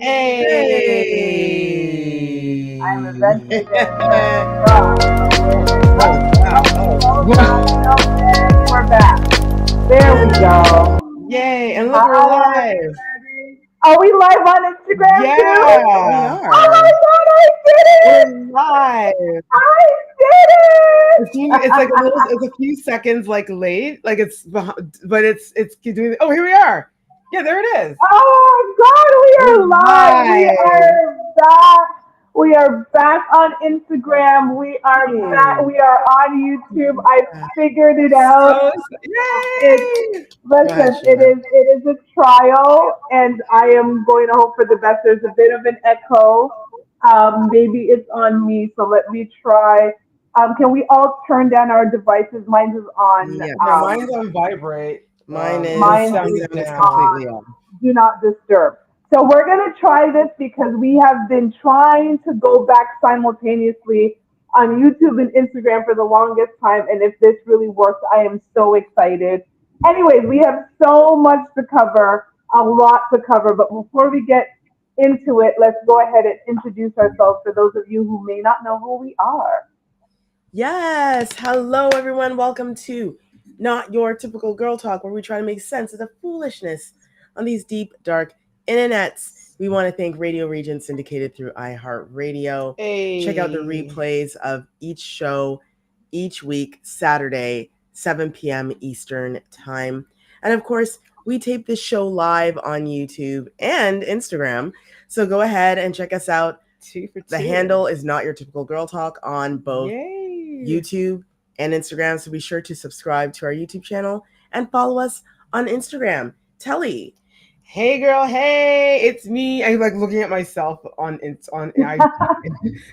I'm Hey. eventually there. Oh, wow. And we're back. There we go. Yay. And look, we're Hi, live. everybody. Are we live on Instagram too? Yeah. Oh We my are. God, I did We're it! live. I did It's like it! it's a few seconds like late. Like but it's doing, oh, here we are. Yeah, there it is. Oh God, we We're are live. We live. are back. We are back on Instagram. We are back. Hmm. We are on YouTube. I figured it out. So, It yay. Go ahead, listen. It Sheila. is it is a trial, and I am going to hope for the best. There's a bit of an echo. Maybe it's on me. So let me try. Can we all turn down our devices? Mine is on. Yeah. Yeah, mine's on vibrate. Mine The is Mine sound is is down. on completely on. do not disturb. So we're going to try this because we have been trying to go back simultaneously on YouTube and Instagram for the longest time. And if this really works, I am so excited. Anyways, we have so much to cover, a lot to cover. But before we get into it, let's go ahead and introduce ourselves for those of you who may not know who we are. Yes. Hello, everyone. Welcome to Not Your Typical Girl Talk, where we try to make sense of the foolishness on these deep, dark internets. We want to thank Radio Region syndicated through iHeartRadio. Check out the Hey. replays of each show each week, Saturday, 7 p.m. Eastern Time. And of course, we tape this show live on YouTube and Instagram. So go ahead and check us out. Two for two. The handle is Not Your Typical Girl Talk on both Yay. YouTube and Instagram. So be sure to subscribe to our YouTube channel and follow us on Instagram. Telly. Hey girl, hey, it's me. I'm like looking at myself on I And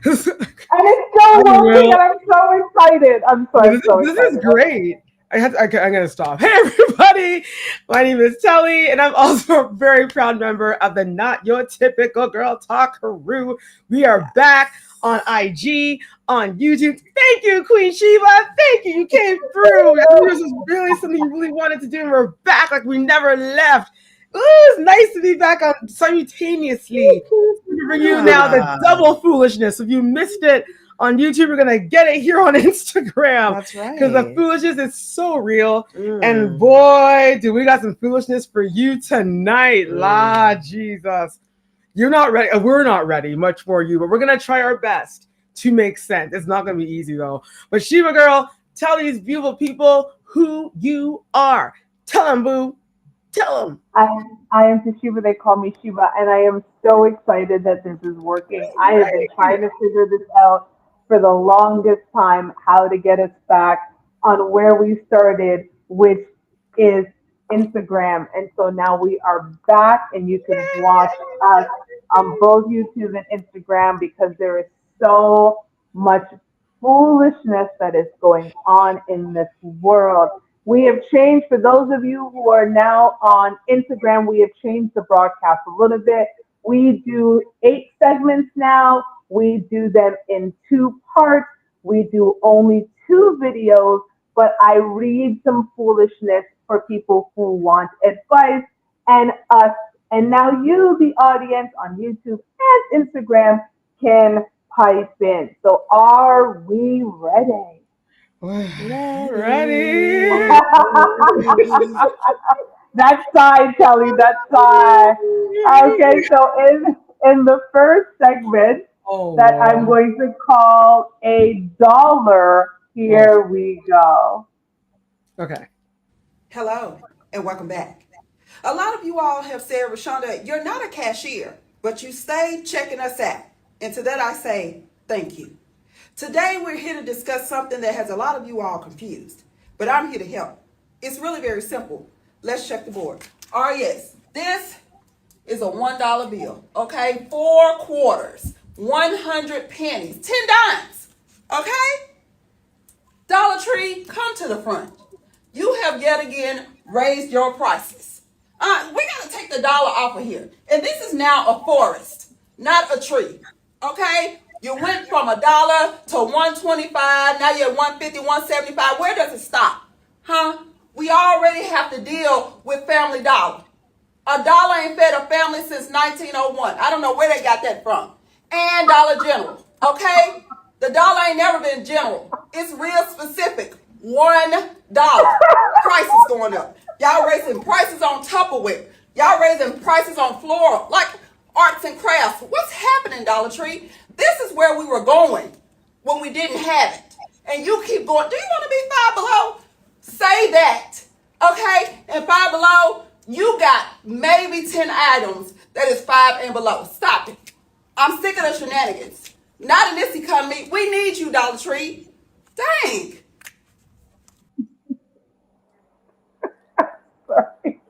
it's still I working, will. and I'm so excited. I'm so This is excited. great. I'm gonna stop. Hey everybody, my name is Telly, and I'm also a very proud member of the Not Your Typical Girl Talk crew. We are back on IG, on YouTube. Thank you, Queen Sheba. Thank you. You came through. I knew this was really something you really wanted to do, and we're back like we never left. Ooh, it's nice to be back on simultaneously. We bring you now the double foolishness. If you missed it on YouTube, we're gonna get it here on Instagram That's right. because the foolishness is so real. Mm. And boy, do we got some foolishness for you tonight. La Jesus. You're not ready. We're not ready much for you, but we're gonna try our best to make sense. It's not gonna be easy though. But Sheba girl, tell these beautiful people who you are. Tell them, boo. Tell them. I am Toshiba. They call me Shiba, and I am so excited that this is working. I have been trying to figure this out for the longest time, how to get us back on where we started, which is Instagram. And so now we are back, and you can watch us on both YouTube and Instagram because there is so much foolishness that is going on in this world. We have changed, for those of you who are now on Instagram, we have changed the broadcast a little bit. We do 8 segments now. We do them in 2 parts. We do only 2 videos, but I read some foolishness for people who want advice and us. And now you, the audience on YouTube and Instagram, can pipe in. So are we ready? Ready? That's sigh, Kelly. That's sigh. Okay, so in the first segment Oh, that I'm Lord. going to call a dollar, Oh, here we go. okay. Hello and welcome back. A lot of you all have said, Rashonda, you're not a cashier, but you stay checking us out. And to that I say, thank you. Today we're here to discuss something that has a lot of you all confused, but I'm here to help. It's really very simple. Let's check the board. yes, this is a $1 bill, okay? 4 quarters, 100 pennies, 10 dimes, okay? Dollar Tree, come to the front. You have yet again raised your prices. We gotta take the dollar off of here. And this is now a forest, not a tree. Okay? You went from $1 to 125, now you're at 150, 175. Where does it stop? Huh? We already have to deal with Family Dollar. $1 ain't fed a family since 1901. I don't know where they got that from. And Dollar General, okay? The dollar ain't never been general. It's real specific. $1. Prices going up. Y'all raising prices on Tupperware. Y'all raising prices on floral, like arts and crafts. What's happening, Dollar Tree? This is where we were going when we didn't have it. And you keep going. Do you want to be Five Below? Say that. Okay? And Five Below, you got maybe 10 items that is 5 and below. Stop it. I'm sick of the shenanigans. Not in this economy. We need you, Dollar Tree. Dang. Sorry.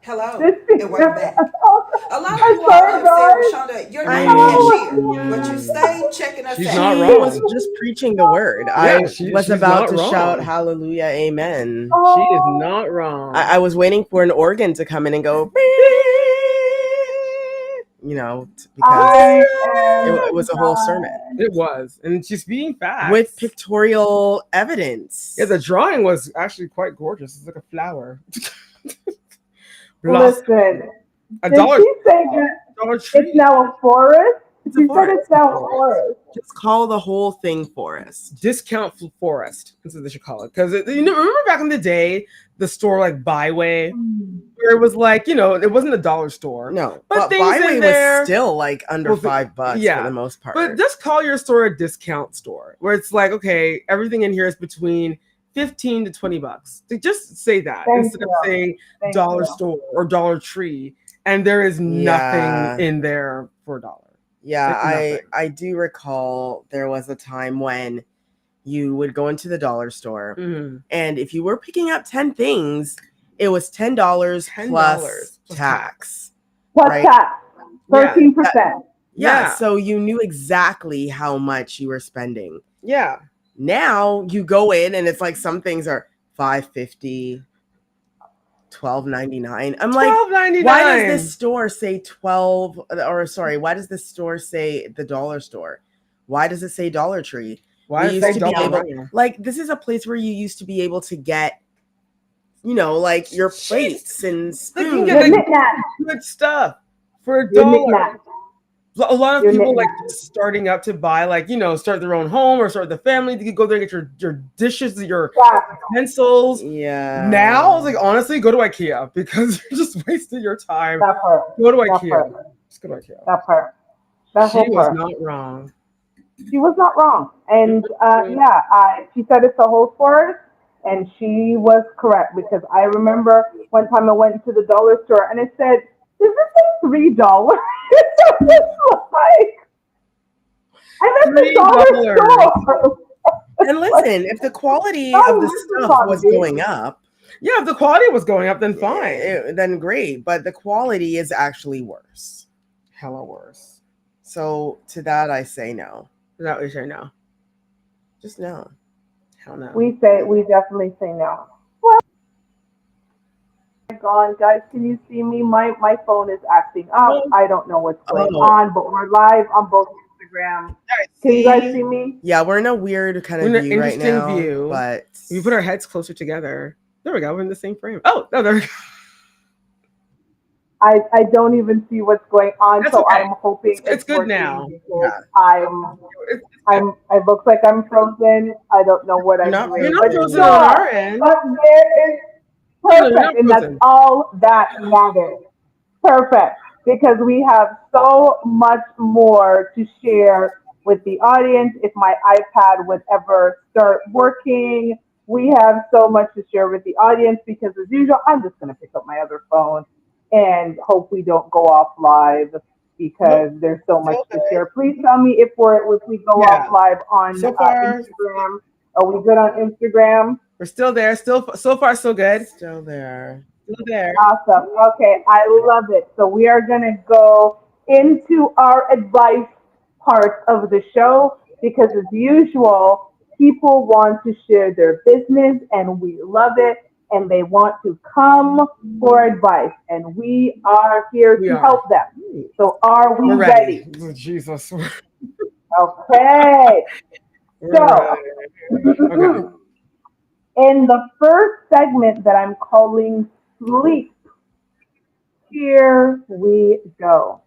Hello, This is and welcome back. A lot of I'm you all sorry, have guys. said, Rashonda, you're I not a know. cashier, but you stay checking us She's out. not She wrong. was just preaching the word. I Yeah, was she's about not to wrong. shout hallelujah, amen. She is not wrong. I was waiting for an organ to come in and go, you know, because I am it was a whole sermon It was, and she's being facts with pictorial evidence. Yeah, the drawing was actually quite gorgeous. It's like a flower. Blossom. Listen, A did dollar, she say that dollar tree. it's now a forest? It's a She said forest. it's now a forest. Just call the whole thing forest. Discount forest. That's what they should call it. Because remember back in the day, the store like Byway, where it was like, it wasn't a dollar store. No, But but things Byway in there- was still like under Well, $5 yeah, for the most part. But just call your store a discount store, where it's like, okay, everything in here is between $15 to $20. So just say that Thank instead of you. saying Thank dollar you. store or Dollar Tree, and there is Yeah. nothing in there for $1. Yeah, Like nothing. I do recall there was a time when you would go into the dollar store, and if you were picking up 10 things, it was $10 plus tax. What's Right? that? 13%. Yeah, so you knew exactly how much you were spending. Yeah. Now you go in and it's like some things are $5.50, $12.99. I'm like, $12.99. why does this store say 12 or sorry, why does this store say the dollar store? Why does it say Dollar Tree? Why We does it used say to be dollar? able, like, this is a place where you used to be able to get, like your plates and They can spoons. get Your like knickknacks. good stuff for Your $1. knickknacks. A lot of Your people like knickknacks. just starting up to buy, like, start their own home or start the family. You go there and get your dishes, your Yeah. pencils. Yeah. Now, I was like, honestly, go to IKEA because you're just wasting your time. That part. Go to That IKEA. part. Just go to IKEA. That part. That She whole was part. not wrong. She was not wrong. And she said it's a whole forest, and she was correct because I remember one time I went to the dollar store and it said, "Is this thing $3?" It's like, I'm at the dollar $3. store. And listen, if the quality Oh, of the this is stuff was quality. going up, Yeah, if the quality was going up, then fine. then great. But the quality is actually worse. Hella worse. So to that, I say no. Is that what you say now? Just no. Hell no. We definitely say no. Well, gone, guys. Can you see me? My phone is acting up. I don't know what's going on, but we're live on both Instagram. Can you guys see me? Yeah, we're in a weird kind of We're in an view right interesting now. view. But We put our heads closer together. There we go. We're in the same frame. Oh, no, there we go. I don't even see what's going on, That's so okay. I'm hoping It's good working now. because it looks like I'm frozen. I don't know what I'm doing. You're not But frozen on our end. But there is perfect, and that's all that matters. Perfect, because we have so much more to share with the audience. If my iPad would ever start working, we have so much to share with the audience because, as usual, I'm just going to pick up my other phone and hope we don't go off live because there's so much to share. Please tell me if we go off live on Instagram. Are we good on Instagram? We're still there. Still, so far, so good. still there. Still there. Awesome. Okay, I love it. So we are going to go into our advice part of the show because, as usual, people want to share their business and we love it and they want to come for advice and we are here to help them. So are we ready? Oh, Jesus. Okay. So, Okay. in the first segment that I'm calling sleep, here we go.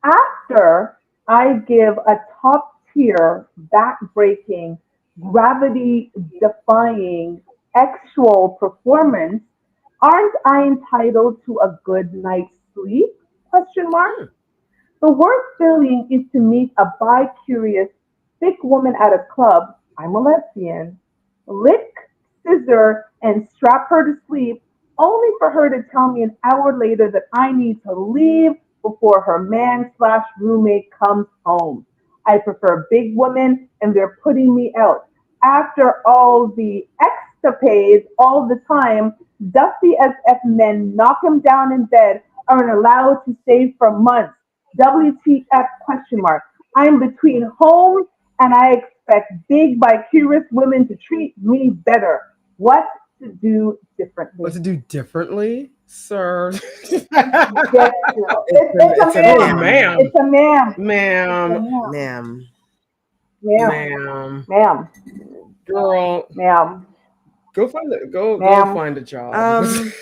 After I give a top tier, back breaking, gravity defying, actual performance, aren't I entitled to a good night's sleep? Question mark. Hmm. The worst feeling is to meet a bi-curious, thick woman at a club, I'm a lesbian, lick, scissor, and strap her to sleep, only for her to tell me an hour later that I need to leave before her man slash roommate comes home. I prefer big women and they're putting me out. After all the escapades all the time, dusty as F men knock him down in bed aren't allowed to stay for months. WTF question mark. I'm between homes and I expect big by curious women to treat me better. What to do What differently? to do differently, sir? Yes, it's a It's a Oh, ma'am. ma'am. ma'am, It's a ma'am. It's a ma'am, ma'am. Ma'am. Ma'am. ma'am, Ma'am. girl, Ma'am. go Ma'am. find a job. Um,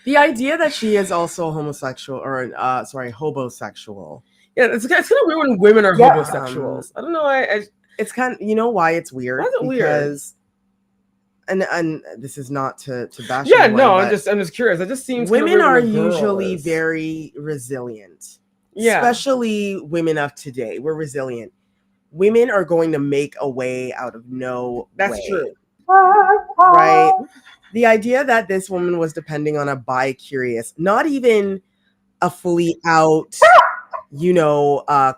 the idea that she is also homosexual or sorry, hobosexual. Yeah, it's kind of weird when women are Yep. homosexuals. I don't know. It's kind of, you know why it's weird? Why is it weird? Because and this is not to bash Yeah, anyone, no, but I'm just curious. It just seems kind of women weird when are a girl usually is. very resilient. Yeah. Especially women of today. We're resilient. Women are going to make a way out of no That's way. true. Right? The idea that this woman was depending on a bi-curious, not even a fully out,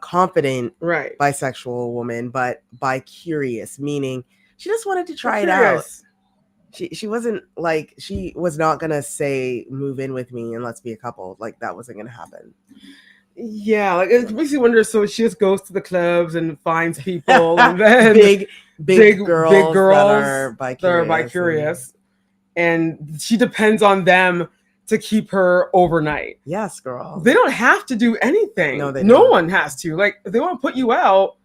confident Right. bisexual woman, but bi-curious, meaning she just wanted to try I'm it out. curious. She wasn't like, she was not gonna say move in with me and let's be a couple. Like that wasn't gonna happen. Yeah, like it makes you wonder. So she just goes to the clubs and finds people, and then big girls that are bi-curious. and she depends on them to keep her overnight. Yes, girl. They don't have to do anything. No, they no don't. one has to. Like, if they want to put you out,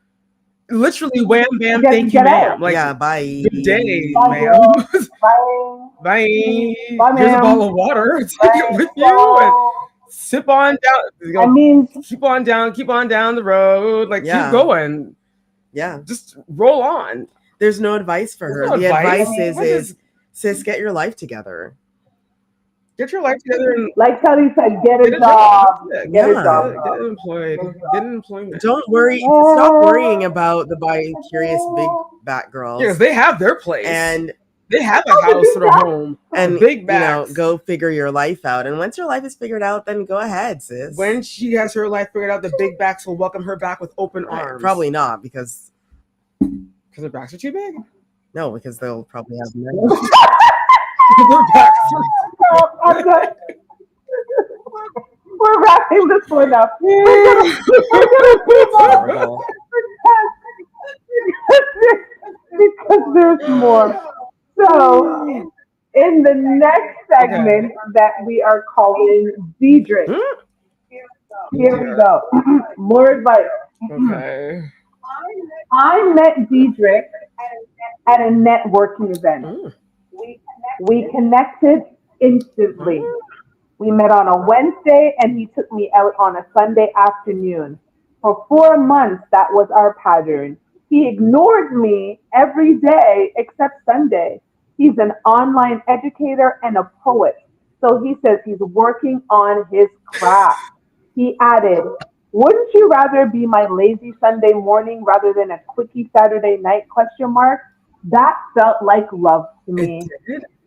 literally, wham, bam, Get- thank you, get out. ma'am. Like, yeah, bye. good day, Bye, ma'am. girl. Bye. Bye. Bye, Here's a ma'am. bottle of water. Take it Bye. with you and So, sip on down. I mean, Keep on down the road. Like, Yeah. keep going. Yeah. Just roll on. There's no advice for There's her. no The advice. advice What is sis, get your life together. Get your life together and like Kelly said, get get a a job. job. That's it. Get a Yeah. job. Get employed. Get an employment. Don't worry. Stop worrying about the bi-curious big bat girls. Yeah, 'cause they have their place. And they have a house or a home. and Big backs. go figure your life out. And once your life is figured out, then go ahead, sis. When she has her life figured out, the big backs will welcome her back with open Right, arms. probably not, because Her backs are too big. no, because they'll probably have men. Their backs So, I'm done. We're wrapping this one up. We're gonna keep on Horrible. because there's more. So, in the next segment that we are calling Diedrich, Hmm? here we go. More advice. Okay. I met Diedrich at a networking event. Mm. We connected instantly. We met on a Wednesday and he took me out on a Sunday afternoon. For 4 months, that was our pattern. He ignored me every day except Sunday. He's an online educator and a poet. So he says he's working on his craft. He added, wouldn't you rather be my lazy Sunday morning rather than a quickie Saturday night question mark? That felt like love to me.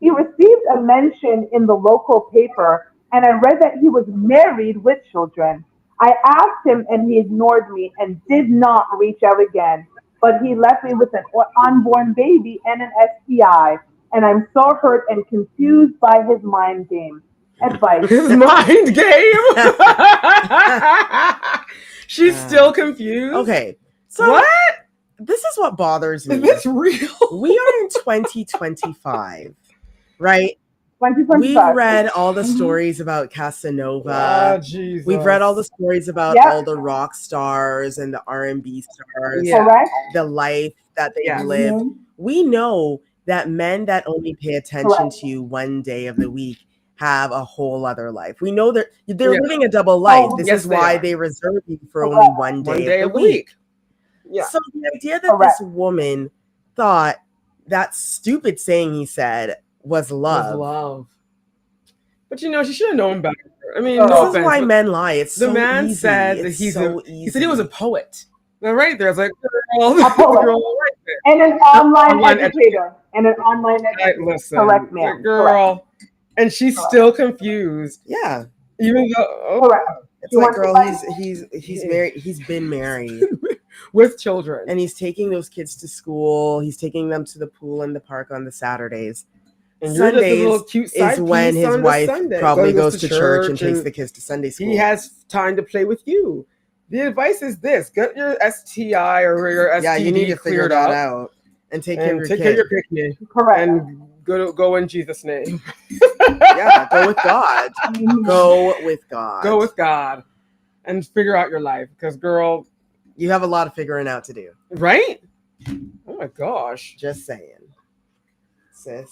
He received a mention in the local paper, and I read that he was married with children. I asked him, and he ignored me and did not reach out again. But he left me with an unborn baby and an STI, and I'm so hurt and confused by his mind game. Advice. His mind game. She's still confused. Okay, so What? this is what bothers me. Is this real? We are in 2025, right? 2025. We've read all the stories about Casanova. Jesus. We've read all the stories about Yep. all the rock stars and the R&B stars, Yeah. Correct? the life that they've Yes. lived. Mhm. We know that men that only pay attention Correct. to you one day of the week have a whole other life. We know that they're living a double life. This Yes, is why are. they reserve you for only one day of the week. Yeah. So the idea that this woman thought that stupid saying he said was love. But you know, she should have known better. I mean, This no is offense, why but men lie. It's the so man easy. said that It's he so said he was a easy. poet. Now, right there, it's like, girl, A poet. girl, right there. And an online Online educator. And an online educator. Listen, Correct, ma'am. girl, and she's still confused. Yeah. Even though, Correct. It's like, girl, he's married. He's been married with children, and he's taking those kids to school. He's taking them to the pool and the park on the Saturdays. and you're just a Sundays little cute side is when piece his on the wife Sunday. probably Goes goes to church and takes the kids to Sunday school. He has time to play with you. The advice is this: get your STI or your STD yeah, you need to figure that out and take care of your take kid. care of your picnic. Correct. And go in Jesus' name. Yeah, go with God. Go with God. Go with God, and figure out your life. Because, girl, you have a lot of figuring out to do. Right? Oh my gosh! Just saying, sis.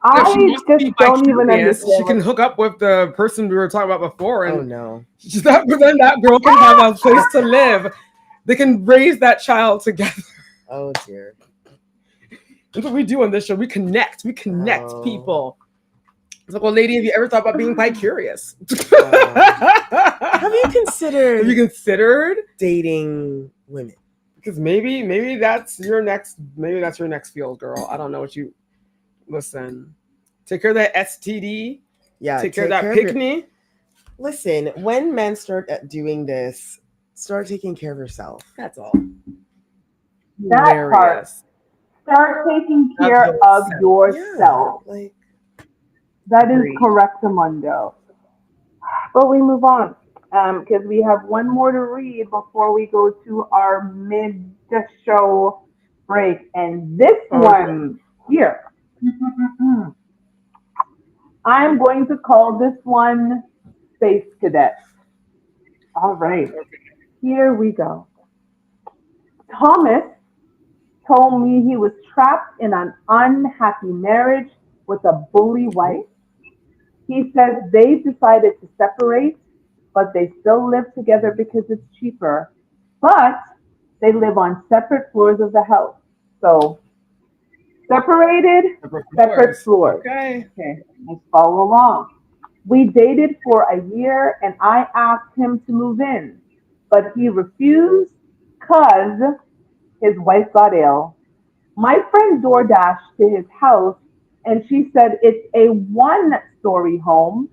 I just don't even understand. She can hook up with the person we were talking about before, and no, then that girl can have a place to live. They can raise that child together. Oh dear. That's what we do on this show. We connect. We connect people. It's like, well, lady, have you ever thought about being bi-curious? Have you considered dating women? Because maybe that's your next field, girl. I don't know what you listen. Take care of that STD. Yeah. Take care of that picnic. Listen, when men start doing this, start taking care of yourself. That's all. That part. Start taking care of yourself. Yeah, that is correct, Amundo. But we move on because we have one more to read before we go to our mid-show break. And this one here, I'm going to call this one Space Cadet. All right, here we go. Thomas told me he was trapped in an unhappy marriage with a bully wife. He says they decided to separate, but they still live together because it's cheaper. But they live on separate floors of the house. So separated, separate floors. Okay, let's follow along. We dated for a year and I asked him to move in, but he refused because his wife got ill. My friend DoorDashed to his house and she said it's a one-story home.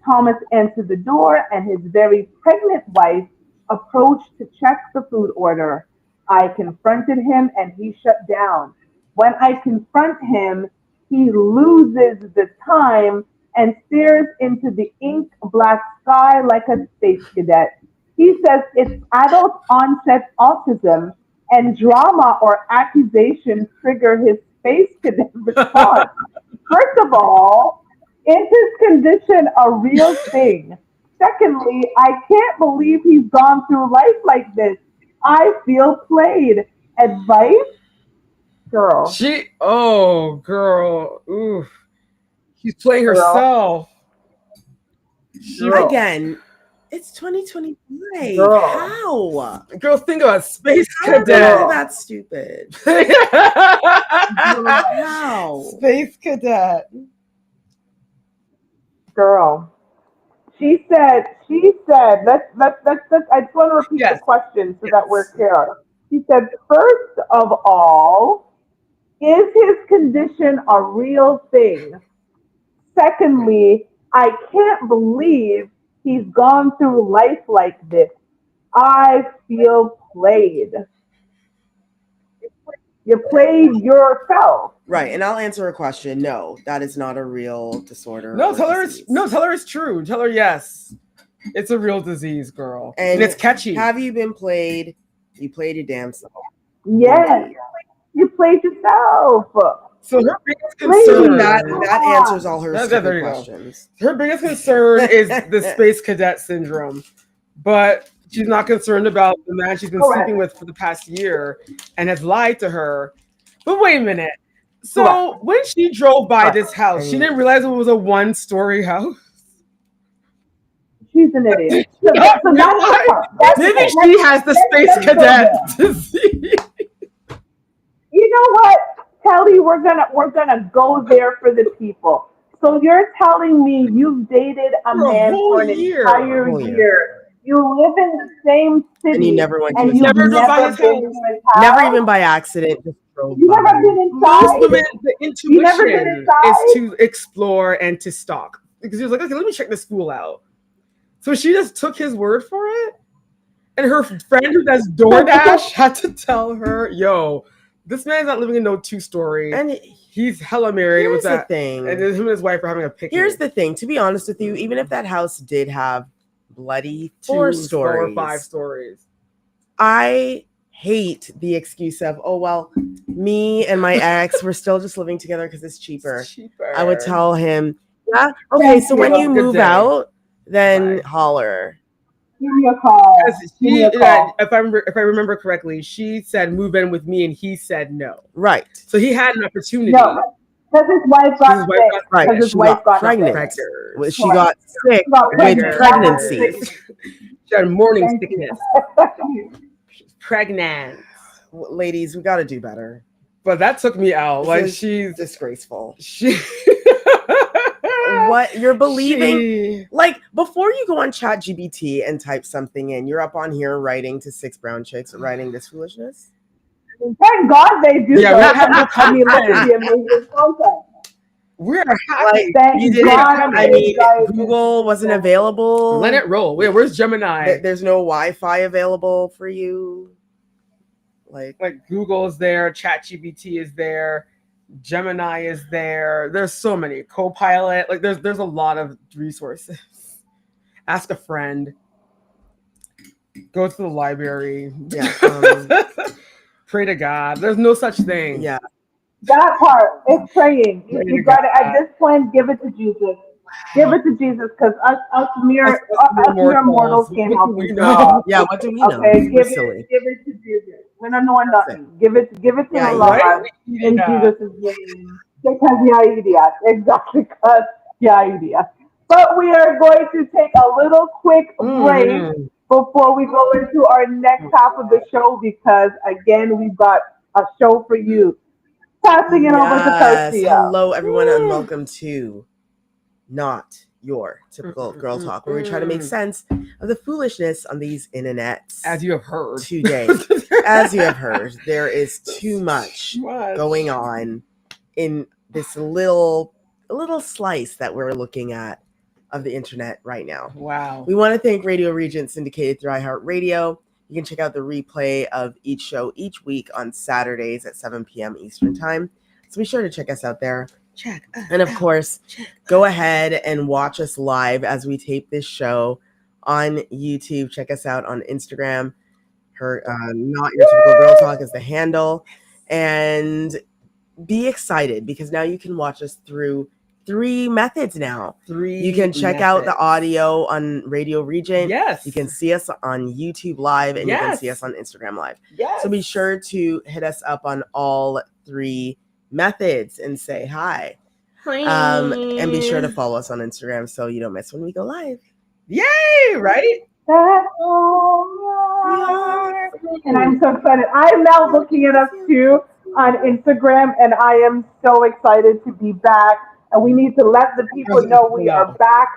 Thomas answered the door and his very pregnant wife approached to check the food order. I confronted him and he shut down. When I confront him, he loses the time and stares into the ink black sky like a space cadet. He says it's adult onset autism and drama or accusation trigger his space cadet response. First of all, is his condition a real thing? Secondly, I can't believe he's gone through life like this. I feel played. Advice? Girl. Girl. Ooh. She's playing herself. Again, it's 2025. Girl. How? Girl, think about Space Cadet. That's stupid. How? Space Cadet. Girl. She said, let's I just want to repeat the question so that we're clear. She said, first of all, is his condition a real thing? Secondly, I can't believe he's gone through life like this. I feel played. You played yourself. Right, and I'll answer a question. No, that is not a real disorder. No, tell her it's true. Tell her yes. It's a real disease, girl. And it's catchy. Have you been played? You played your damn self. Yes. You played yourself. So her biggest concern that answers all her stupid questions. Her biggest concern is the Space Cadet syndrome, but she's not concerned about the man she's been sleeping with for the past year and has lied to her. But wait a minute, So when she drove by Correct. this house, I she mean- didn't realize it was a one-story house. She's an idiot. So, Not so that's the realize. part. That's Maybe it. she has the space Let's go cadet there. to see. You know what, Kelly? We're gonna go there for the people. So you're telling me you've dated a For a man whole for an year. entire Whole year. year. You live in the same And you city, never went to and his you've Never drove by never his been house. to his house. Never even by accident, just drove You never by. been Most inside. women, the You never been intuition is inside. to explore and to stalk. Because she was like, okay, let me check this fool out. So she just took his word for it. And her friend who does DoorDash had to tell her, yo, this man's not living in no two-story. And He's hella married here's with the that. thing. And then him and his wife are having a picnic. Here's the thing. To be honest with you, even if that house did have bloody Two, 4 4 or stories, 5 stories. I hate the excuse of, oh, well, me and my ex, we're still just living together because it's cheaper. It's cheaper. I would tell him, yeah, okay, Thank so when you. you Good move day. out, then Bye. holler. Give me a call. Because Give me she, a call. if I remember correctly, she said move in with me, and he said no. Right. So he had an opportunity. No, because his wife got His wife sick. got Right. Because his She wife got got pregnant. sick. Preggers. She got sick She got with pregnant. pregnancies. She had morning Thank you. sickness. Pregnant. Ladies, we got to do better. But that took me out. This Like is she. disgraceful. What What you're believing? Like, before you go on ChatGPT and type something in, you're up on here writing to 6 brown chicks, writing this foolishness. Thank God they do. Yeah, so. we're having a I mean, look at the amazing content. We're Like, happy. Thank you didn't. God. I mean, guys- Google wasn't available. Let it roll. Wait, where's Gemini? There's no Wi-Fi available for you. Like Google is there, ChatGPT is there, Gemini is there. There's so many. Copilot. Like there's a lot of resources. Ask a friend. Go to the library. Yeah. Pray to God. There's no such thing. Yeah. That part is praying. Pray You to got to God. at this point give it to Jesus. Give it to Jesus, because us mere mortals can't help We you. know. Yeah. What do we know? Okay, We're give silly. it to Jesus. We don't know nothing. Give it to Yeah, the right? Lord in Jesus' name. Because yeah, idiot. Exactly, because yeah, idiot. But we are going to take a little quick break Mhm. before we go into our next half of the show, because again we've got a show for you. Passing it over to Yes. Garcia. Hello, everyone, and welcome to Not Your Typical Girl Talk, where we try to make sense of the foolishness on these internets. As you have heard. Today, as you have heard, there is too much going on in this little slice that we're looking at of the internet right now. Wow. We want to thank Radio Regent, syndicated through iHeartRadio. You can check out the replay of each show each week on Saturdays at 7 p.m. Eastern Time. So be sure to check us out there. And of course, go ahead and watch us live as we tape this show on YouTube. Check us out on Instagram. Her Not Your Typical Girl Talk is the handle. And be excited, because now you can watch us through 3 methods now. You can check out the audio on Radio Regent. Yes. You can see us on YouTube Live, and you can see us on Instagram Live. Yes. So be sure to hit us up on all 3 methods and say hi. And be sure to follow us on Instagram so you don't miss when we go live. Yay, right? That's all. And I'm so excited. I'm now looking at us too on Instagram, and I am so excited to be back. And we need to let the people know we are back.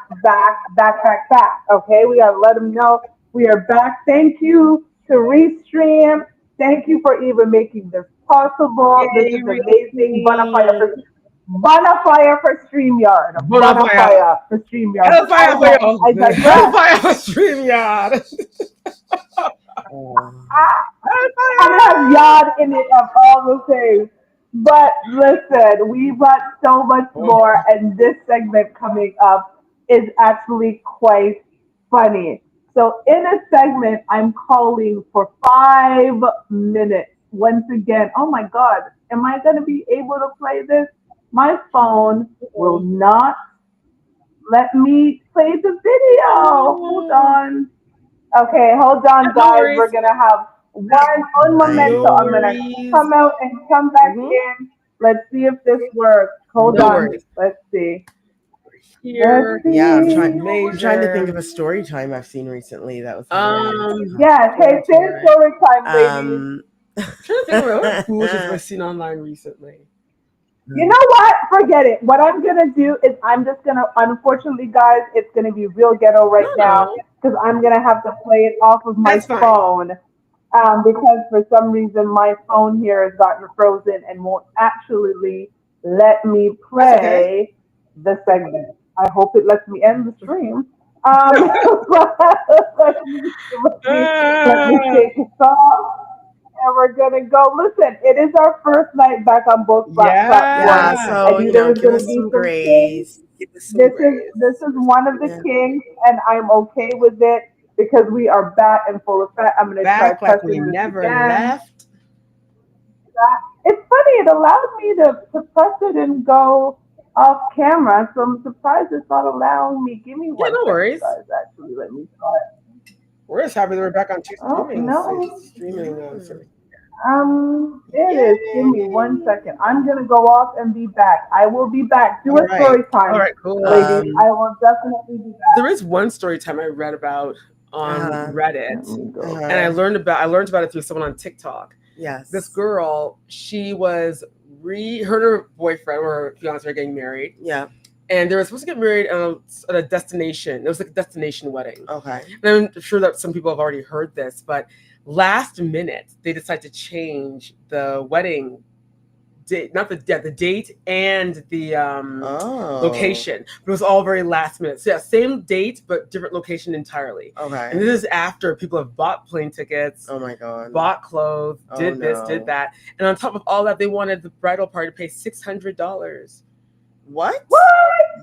Okay, we gotta let them know we are back. Thank you to Restream. Thank you for even making this possible. This is amazing. Bonafire for StreamYard. Bonafire for StreamYard. Hellfire for you. I digress. Hellfire for StreamYard. I have yard in it of all the things. But listen, we've got so much more, and this segment coming up is actually quite funny. So in a segment, I'm calling for 5 minutes. Once again, oh my God, am I going to be able to play this? My phone will not let me play the video. Hold on. Okay, hold on, guys. We're going to have un momento. I'm going to come out and come back in. Let's see if this works. Hold No on. worries. Let's see. Here. Yeah, I'm Major. trying to think of a story time I've seen recently that was hilarious. Yes. Hey, say story time, ladies. Trying to think of what foolishness have I seen online recently. You know what? Forget it. What I'm gonna do is I'm just gonna. Unfortunately, guys, it's gonna be real ghetto right now No, because I'm gonna have to play it off of my that's fine. phone. Because for some reason my phone here has gotten frozen and won't actually let me That's okay. play the segment. I hope it lets me end the stream. But let me Ah, take this off. And we're gonna go. Listen, it is our first night back on both platforms. Yeah, yeah. so I knew there was give gonna us be some some kings. grace. Give us some This is grace. one of the Yeah. kings, and I'm okay with it because we are back in full effect. I'm gonna try Back like we pressing this never again. left. It's funny, it allowed me to press it and go off camera, so I'm surprised it's not allowing me. Give me Yeah, one no second, worries. guys. Actually, let me try it. We're just happy that we're back on two Oh no. streaming Yeah. services. There it is. Give me one Yay! second. I'm gonna go off and be back. I will be back. Do All a right. story All time, right, cool. ladies. I will definitely be back. There is one story time I read about on Reddit, Let me go. and I learned about it through someone on TikTok. Yes. This girl, she was her and her boyfriend or her fiance are getting married, Yeah. and they were supposed to get married at a destination. It was like a destination wedding. Okay. And I'm sure that some people have already heard this, but last minute they decided to change the wedding date, not the date and the location. But it was all very last minute. So yeah, same date but different location entirely. Okay. And this is after people have bought plane tickets, Oh my god. bought clothes, did this, did that, and on top of all that, they wanted the bridal party to pay $600. What?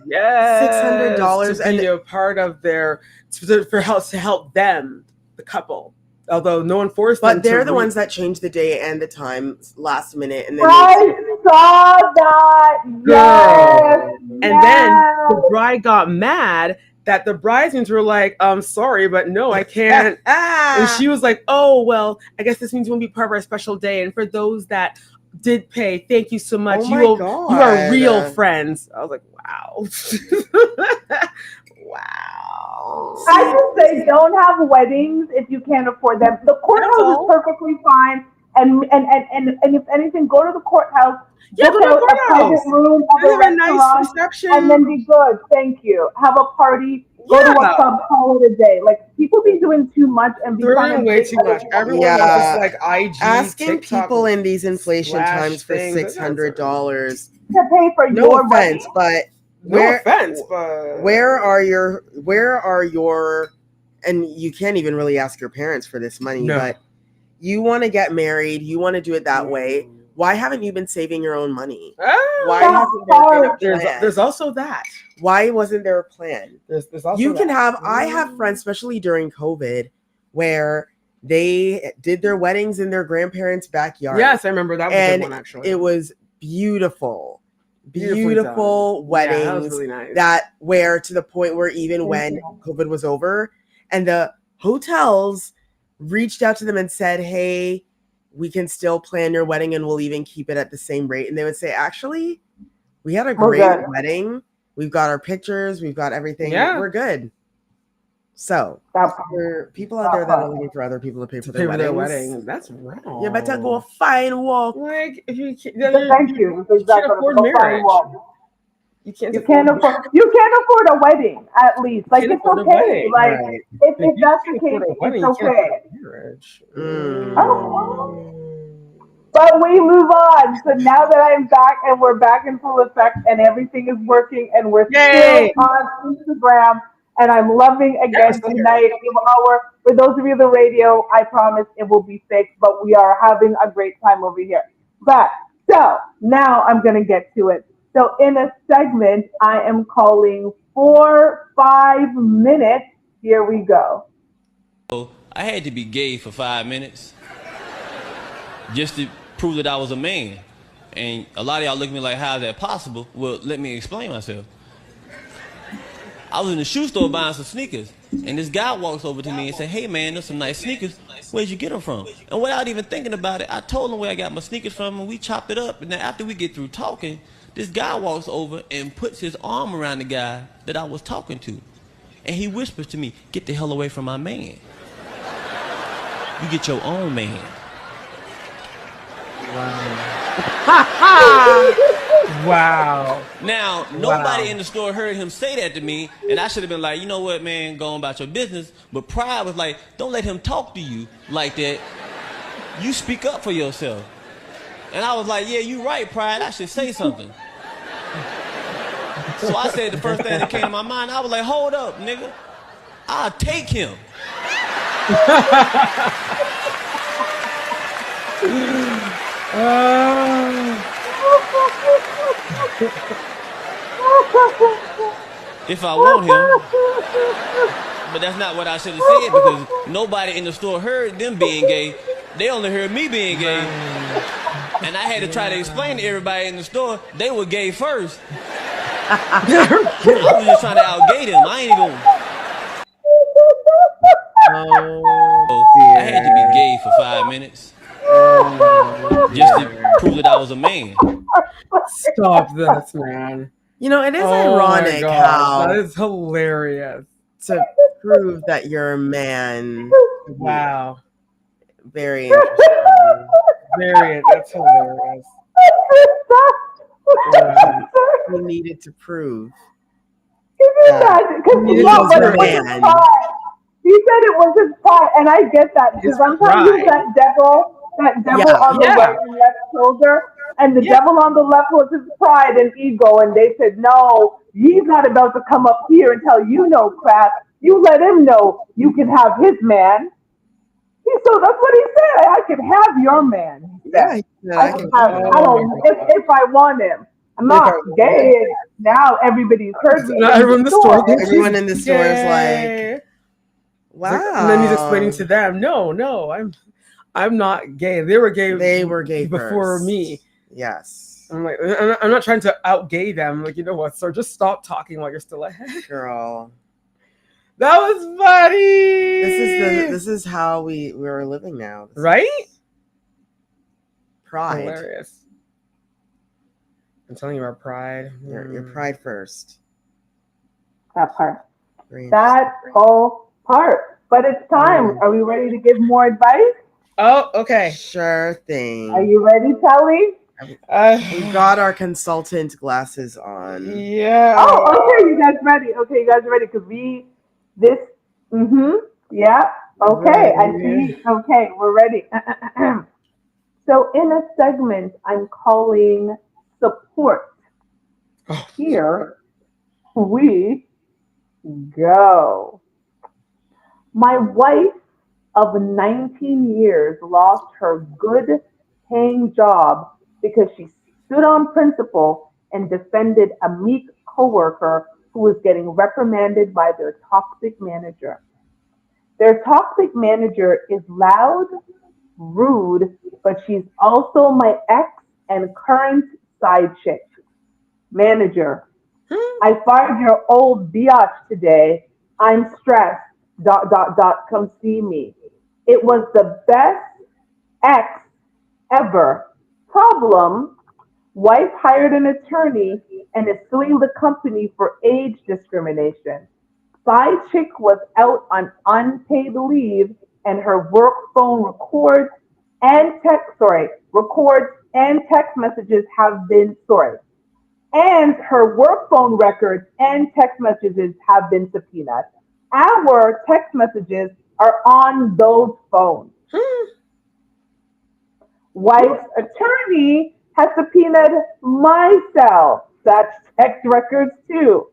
Yes, $600 to be a part of their to help them, the couple. Although no one forced them. But they're the ones that changed the day and the time last minute, and then I saw that. Yes. Girl. And then the bride got mad that the bridesmaids were like, sorry, but no, I can't. And she was like, oh, well, I guess this means you won't be part of our special day. And for those that did pay, thank you so much. Oh my You are God. real friends. I was like, wow. Wow. I just say don't have weddings if you can't afford them. The courthouse is perfectly fine. And if anything, go to the courthouse. Yeah, go to the book out a private courthouse. room at a Have a nice restaurant, reception. and then be good. Thank you. Have a party. Go to a Yeah. club. Call it a day. Like people be doing too much and be They're trying doing to way make too other much. people Everyone Yeah. wants this like IG, asking TikTok people in these inflation slash times for things. $600. to pay for No your offense, wedding. but No offense, but where are your and you can't even really ask your parents for this money, No. but you want to get married, you want to do it that way. Why haven't you been saving your own money? Why hasn't there been a plan? There's also that. Why wasn't there a plan? There's also You can that. have I have friends, especially during COVID, where they did their weddings in their grandparents' backyard. Yes, I remember that was a and good one actually. it was beautiful. Beautifully Beautiful done. weddings Yeah, that was really nice. that where to the point where even when COVID was over and the hotels reached out to them and said, hey, we can still plan your wedding and we'll even keep it at the same rate. And they would say, actually, we had a We're great good. wedding. We've got our pictures. We've got everything. Yeah. We're good. So for people out there that are looking for other people to pay for their weddings, wedding, that's wrong. you better go a fine walk. Like if you can't, Thank you. you can't afford marriage. You can't afford a wedding, at least. Like can't it's afford a okay. wedding. Like Right. if that's the case, it's okay. Marriage. Oh. But we move on. So now that I'm back and we're back in full effect and everything is working and we're Yay. still on Instagram and I'm loving again still here. tonight. For those of you in the radio, I promise it will be fixed, but we are having a great time over here. But so now I'm gonna get to it. So in a segment I am calling 4-5 minutes. Here we go. I had to be gay for 5 minutes just to prove that I was a man. And a lot of y'all look at me like, how is that possible? Well, let me explain myself. I was in the shoe store buying some sneakers, and this guy walks over to me and said, "Hey man, there's some nice sneakers. Where'd you get them from?" And without even thinking about it, I told him where I got my sneakers from, and we chopped it up. And then after we get through talking, this guy walks over and puts his arm around the guy that I was talking to, and he whispers to me, "Get the hell away from my man. You get your own man." Wow. Now, nobody in the store heard him say that to me, and I should have been like, "You know what, man, go on about your business." But pride was like, "Don't let him talk to you like that. You speak up for yourself." And I was like, "Yeah, you right, pride. I should say something." So I said the first thing that came to my mind. I was like, "Hold up, nigga. I'll take him." If I want him. But that's not what I should have said, because nobody in the store heard them being gay. They only heard me being gay. And I had to try to explain to everybody in the store they were gay first. I was just trying to outgay them. I ain't even. I had to be gay for 5 minutes. Just to prove that I was a man. Stop this, man. You know, it is Oh my ironic gosh, how that is hilarious. to prove that you're a man. Wow. Very interesting. That's hilarious. Wow. You needed to prove. Can you imagine? Because He no, was but a it was his man. pride. He said it was his pride, and I get that because His sometimes he's pride. that devil on the Yeah. right and left shoulder, and the Yeah. devil on the left was his pride and ego, and they said, "No, he's not about to come up here and tell you no crap. You let him know you can have his man." So that's what he said. I can have your man. He Yeah, said. he said, I I can can have. have I it. don't. If I want him, I'm not gay. Now everybody's heard me. Now everyone in the store thinks Everyone he's in the store is gay. like, It's like- wow. and then he's explaining to them, no, I'm not gay. They were gay. They were gay before first. me. Yes. I'm like, I'm not trying to out gay them. I'm like, you know what, sir? Just stop talking while you're still ahead. Girl. That was funny. This is how we're living now. This is Right? pride. Hilarious. I'm telling you about pride. Your pride first. That part. Very That whole part. But it's time. Are we ready to give more advice? Oh, okay. Sure thing. Are you ready, Kelly? We've got our consultant glasses on. Yeah. Oh, okay. You guys ready? Okay, you guys ready? Because yeah. Okay, I see. Okay, we're ready. So in a segment I'm calling support. Oh. Here we go. My wife of 19 years lost her good paying job because she stood on principle and defended a meek coworker who was getting reprimanded by their toxic manager. Their toxic manager is loud, rude, but she's also my ex and current side chick. Manager, I fired your old biatch today. I'm stressed. ... Come see me. It was the best ex ever. Problem, wife hired an attorney and is suing the company for age discrimination. Side chick was out on unpaid leave and her work phone records and text messages have been and her work phone records and text messages have been subpoenaed. Our text messages are on those phones. Wife's attorney has subpoenaed my cell. That's text records too.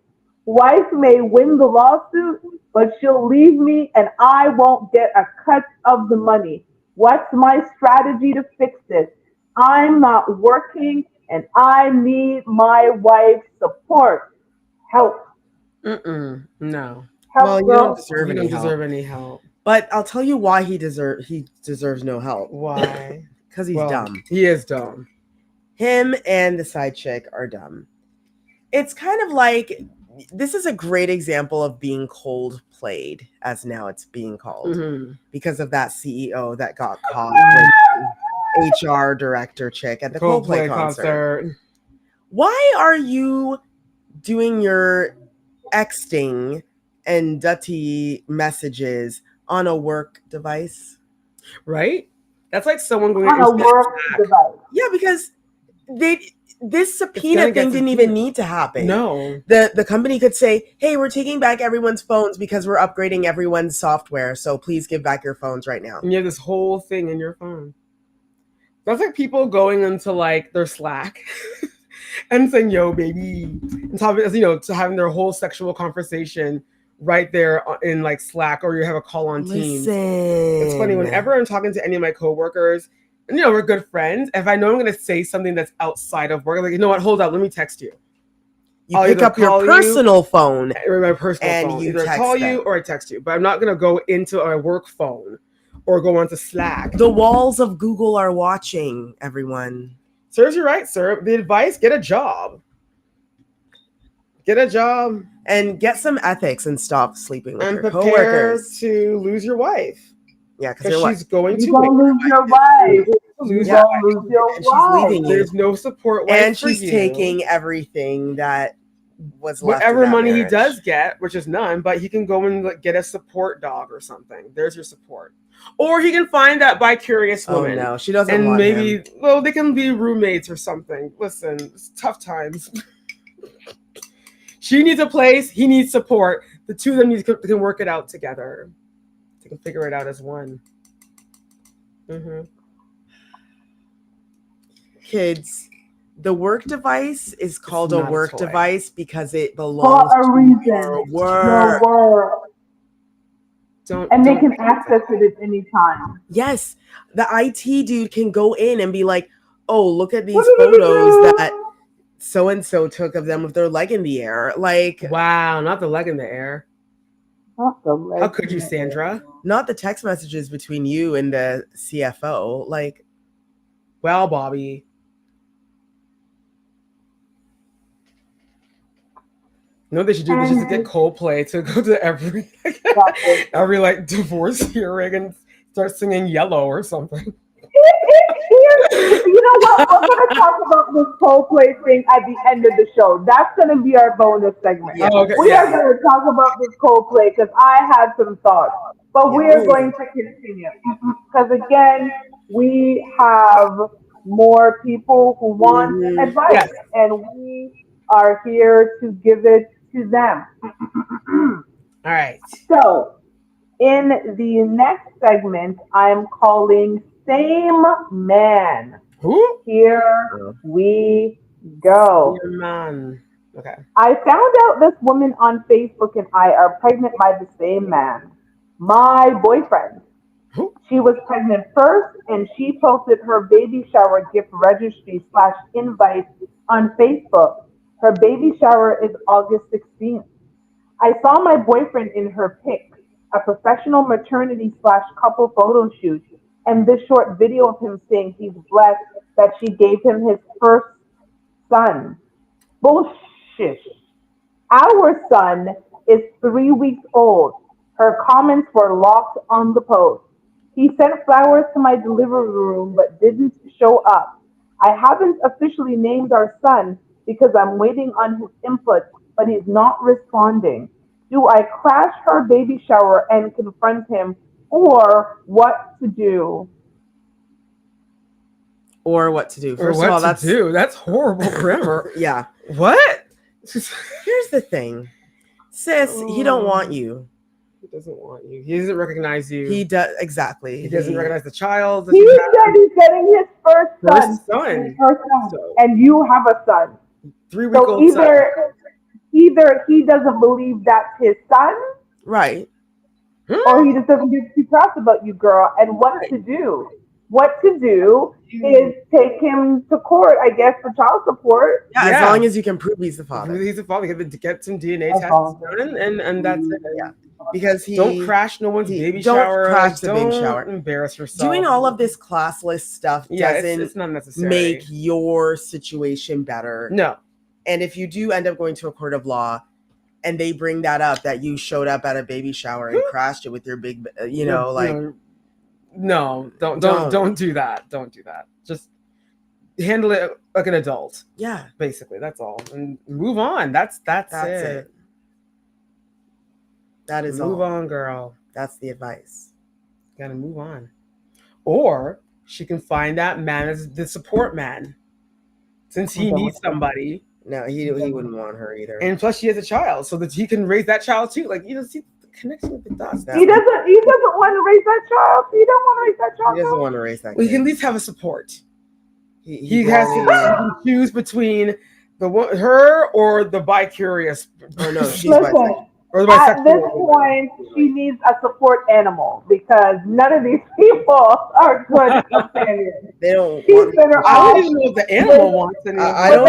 Wife may win the lawsuit, but she'll leave me and I won't get a cut of the money. What's my strategy to fix this? I'm not working and I need my wife's support. Help. No. Help, Well, you girl. don't deserve You any don't help. deserve any help. But I'll tell you why he deserves no help. Why? Because he's Well, dumb. He is dumb. Him and the side chick are dumb. It's kind of like, this is a great example of being cold played, as now it's being called, because of that CEO that got caught with HR director chick at the Coldplay concert. Why are you doing your texting and dirty messages on a work device? Right? That's like someone going On a work device. Yeah, because this subpoena thing didn't even need to happen. No. The company could say, hey, we're taking back everyone's phones because we're upgrading everyone's software. So please give back your phones right now. And you have this whole thing in your phone. That's like people going into like their Slack and saying, yo, baby, and talking, you know, to having their whole sexual conversation right there in like Slack, or you have a call on Teams. It's funny, whenever I'm talking to any of my coworkers, and you know, we're good friends, if I know I'm going to say something that's outside of work, I'm like, you know what, hold up, let me text you. You pick up your personal phone. Or my personal and phone. You either call them. you or I text you. But I'm not going to go into my work phone or go onto Slack. The walls of Google are watching, everyone. Serves you right, sir. The advice, get a job. Get a job. And get some ethics and stop sleeping with your prepare coworkers. To lose your wife. Yeah, because she's going to lose your wife. Lose your wife. And she's leaving you. There's no support wife and for she's you. taking everything that was left. Whatever in that money marriage. he does get, which is none, but he can go and like, get a support dog or something. There's your support. Or he can find that bi-curious woman. Oh no, she doesn't and want maybe him. Well, they can be roommates or something. Listen, it's tough times. She needs a place, he needs support. The two of them can work it out together. They can figure it out as one. Kids, the work device is called a work device because it for belongs a reason. to Your work. They can access it at any time. Yes, the IT dude can go in and be like, "Oh, look at these photos that so and so took of them with their leg in the air." Like, wow, not the leg in the air. Not the leg. How could you, Sandra? Not the text messages between you and the CFO. Like, well, Bobby. You know what they should do? They should get Coldplay to go to every like divorce hearing and start singing Yellow or something. You know what? We're going to talk about this Coldplay thing at the end of the show. That's going to be our bonus segment. Yeah. We are going to talk about this Coldplay because I had some thoughts. But we are going to continue. Because again, we have more people who want advice. Yes. And we are here to give it to them. All right. So, in the next segment, I'm calling Same Man. Who? Here we go. Same Man. Okay. I found out this woman on Facebook and I are pregnant by the same man. My boyfriend. Who? She was pregnant first and she posted her baby shower gift registry /invite on Facebook. Her baby shower is August 16th. I saw my boyfriend in her pic, a professional maternity /couple photo shoot, and this short video of him saying he's blessed that she gave him his first son. Bullshit. Our son is 3 weeks old. Her comments were locked on the post. He sent flowers to my delivery room but didn't show up. I haven't officially named our son because I'm waiting on his input, but he's not responding. Do I crash her baby shower and confront him, or what to do? Or what to do? First of all, that's horrible grammar. Yeah. What? Here's the thing, sis. He don't want you. He doesn't want you. He doesn't recognize you. He does exactly. He doesn't recognize the child. He said he's getting his first son. So, and you have a son. 3-week-old son. Either he doesn't believe that's his son, right, or he just doesn't give two crap about you, girl. And what to do? What to do is take him to court, I guess, for child support. Yeah, as long as you can prove he's the father. He's the father. You have to get some DNA tests done, and that's it. Yeah. Because don't crash no one's baby shower. Don't crash the baby shower. Embarrass yourself. Doing all of this classless stuff doesn't it's not necessary. Make your situation better. No. And if you do end up going to a court of law, and they bring that up that you showed up at a baby shower and crashed it with your big, no, don't do that. Don't do that. Just handle it like an adult. Yeah, basically, that's all, and move on. That's it. That is move all. on, girl. That's the advice. Gotta move on. Or she can find that man as the support man, since he needs somebody. No, he wouldn't want her either. And plus, she has a child, so that he can raise that child too. Like, see the connection with the dots. He doesn't want to raise that child. He don't want to raise that child. He doesn't want to raise that. Well, he can at least have a support. He has to choose between her or the bi-curious. Oh no, she's bisexual. Or the At bisexual. this point, she needs a support animal because none of these people are good companions. They don't. She's better I off. don't even know if the animal wants any. I don't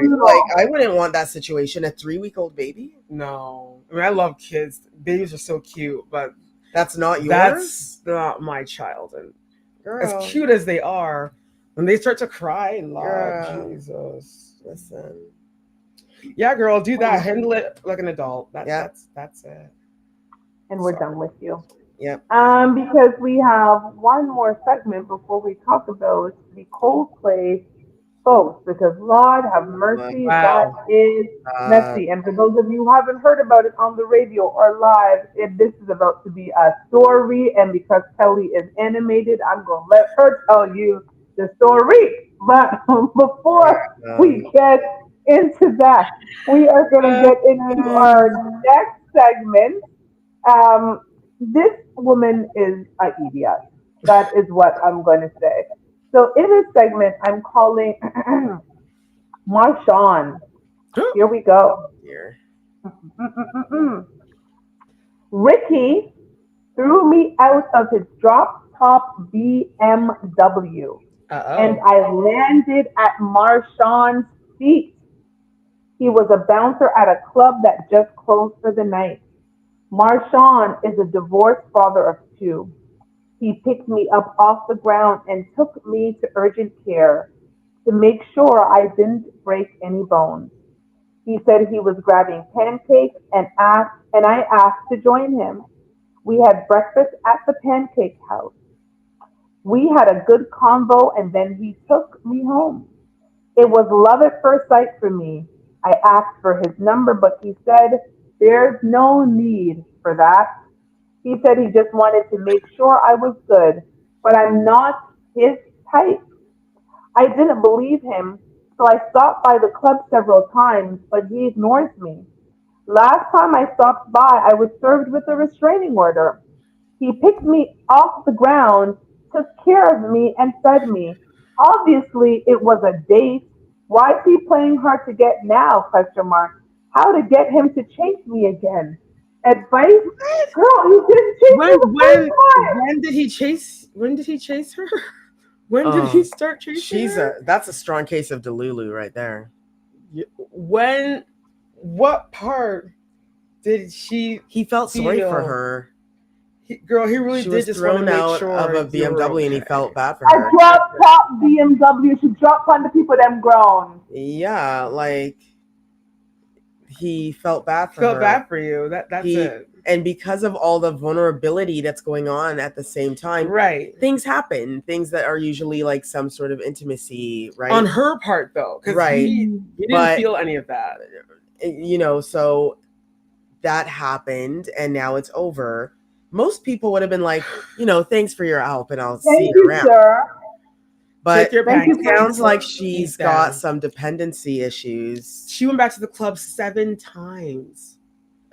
even like. I wouldn't want that situation. A 3-week-old baby? No. I mean, I love kids. Babies are so cute, but that's not yours. That's not my child. And girl, as cute as they are, when they start to cry, Lord Jesus, listen. Yeah, girl, do that. Handle it like an adult. That's it. And we're done with you. Yep. Because we have one more segment before we talk about the Coldplay folks. Because Lord have mercy, that is messy. And for those of you who haven't heard about it on the radio or live, this is about to be a story. And because Kelly is animated, I'm going to let her tell you the story. But before we get into that, we are going to get into our next segment. This woman is an idiot. That is what I'm going to say. So in this segment, I'm calling Marshawn. Here we go. Here. Ricky threw me out of his drop-top BMW. And I landed at Marshawn's feet. He was a bouncer at a club that just closed for the night. Marshawn is a divorced father of 2. He picked me up off the ground and took me to urgent care to make sure I didn't break any bones. He said he was grabbing pancakes and I asked to join him. We had breakfast at the pancake house. We had a good convo and then he took me home. It was love at first sight for me. I asked for his number, but he said there's no need for that. He said he just wanted to make sure I was good, but I'm not his type. I didn't believe him, so I stopped by the club several times, but he ignores me. Last time I stopped by, I was served with a restraining order. He picked me off the ground, took care of me, and fed me. Obviously, it was a date. Why is he playing hard to get now? Question mark. How to get him to chase me again? Advice? Girl, he didn't chase me the first time. When did he chase? When did he chase her? When did he start chasing her? That's a strong case of Delulu right there. What part did she? He felt sorry for her. He really she did was just thrown want to make out sure of a BMW, and he felt bad for her. A drop top BMW. She dropped on the people them grown. Yeah, like he felt bad for her. Felt bad for you. That's it. And because of all the vulnerability that's going on at the same time, right? Things happen. Things that are usually like some sort of intimacy, right? On her part, though, because he didn't feel any of that. So that happened, and now it's over. Most people would have been like, thanks for your help, and I'll see you around. Sir. But it sounds like she's got some dependency issues. She went back to the club 7 times.